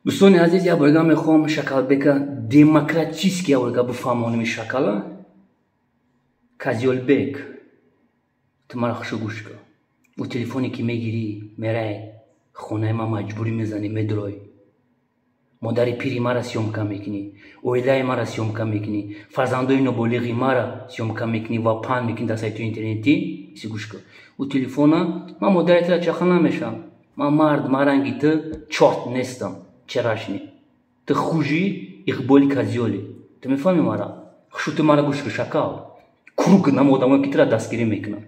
دوستان عزیز، یا برگا میخوام شکل بکا دموکراتیسکی یا برگا بفهمونم شکلا کازیول بیک تمارا خوشو گوش کن. و تلفنی که میگیری میره خونه ما مجبوری میزنی میدروی مادری پیری مرا سیومکا میکنی، اویلای مرا سیومکا میکنی، فرزندای نوبالغی مرا سیومکا میکنی و پان میکنی در سایت اینترنتی. سی گوش کن. و تلفنا ما مادرت را چخل نمیشم، ما مرد مرنگی تو چارت نیستم. چراشنی تو خوشی اقبالی کازیولی تو میفهمی مرا. خشوت مرا گوش کن شکل کروک نمودم که تو را دستگیری میکنم.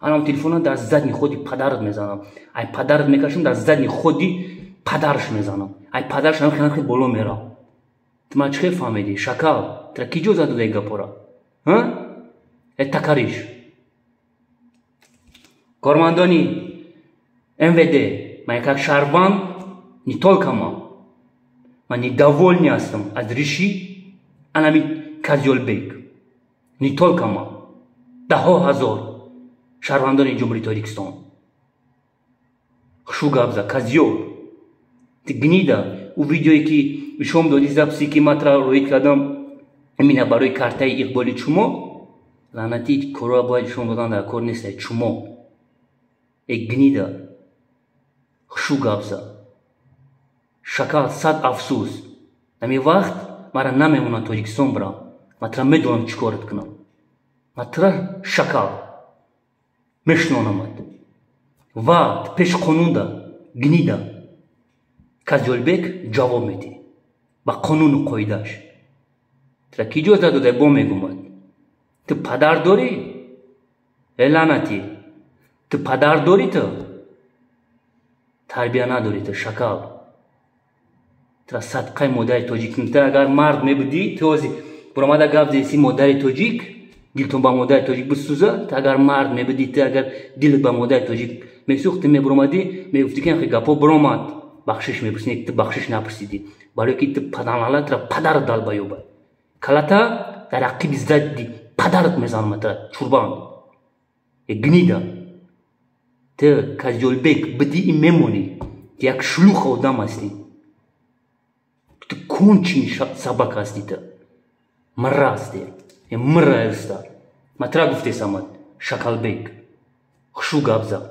الان تلفنا در زدنی خودی پدرت میزنم، ای پدرت میکشم در زدنی خودی پدرش میزنم، ای پدرش هم خیلی بالا میرم. تو ما چه فهمیدی شکل؟ تو کی جوزا دو دیگه پورا ها؟ اتکاریش کارمندانی МВД من як шарбан не только man недовольный هستم از ریشی анами Козёлбек. не только man ده‌ها هزار شهروندان جمهوری تاجیکستان. خشو گابزا کازیول تی گنیدا. او ویدیویی که شما دادی زبسی که من ترا روی کردم امینه برای کارتای اقبالی چومو لعنتی کورا باید شما دادن در کور نیست چومو ای گنیدا. خشو گابزا شکل صد افسوس نمی وقت مرا نمیمونه تاجیکستان برام. من ترا میدونم چیکارت کنم. من ترا شکل میشنونمت و پیش قانون دا گنیدا Козёлбек جواب میدی با قانون و قاعده‌اش. ترا کی جوزا داده با میگومد تو پدر داری؟ لعنتی تو پدر داری؟ تو تربیه نداری. تو شکل ترا صدقه مادر تاجیک می‌تونی. اگر مرد میبودی توزی برآمده گفت دیسی مادر تاجیک دلتون با مادر تاجیک بسوزه. تو اگر مرد میبودی، تو اگر دلت با مادر تاجیک میسوخت میبرامدی میگفتی که گپا برآمد بخشش میپرسیدی. تو بخشش نپرسیدی برای که تو پدرانالا ترا پدر دال بیوبه کلاتا در عقیب زدی پدرت میزنم ترا چوربان گنیدا. تو Козёлбек بدی میمونی یک شلوغ آدم هستی. تو کنچین سبک هستی. تو مرا هستی مرا هستی. ما ترا گفته سامد شکلبک خشو گابزا.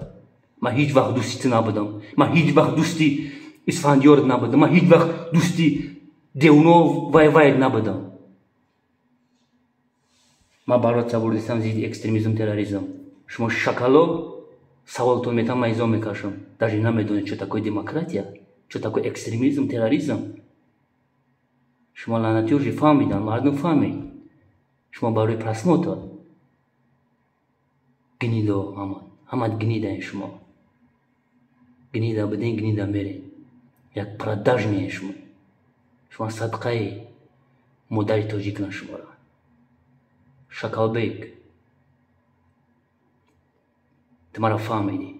ما هیچ وقت دوستی نبودم. ما هیچ وقت دوستی اسفندیار نبودم. ما هیچ وقت دوستی دیونو وای نبودم. ما برات سوالدیستم زید اکستریمیزم تروریسم. شما شکلو سوالتون میتونم مایزام میکشم. даже نمیدونید چه تاکوی دموکراتیا، چه تاکوی اکستریمیزم تروریسم. شما لعنتی уже فهمیدن، مردم فهمید. شما برای просмотр گنیدو همه گنیدن. شما گنیدا بدین گنیدا میرین. یک продажні شما صدقه مادر تاجیک نشما را. شکلبک تمارا فهمیدی.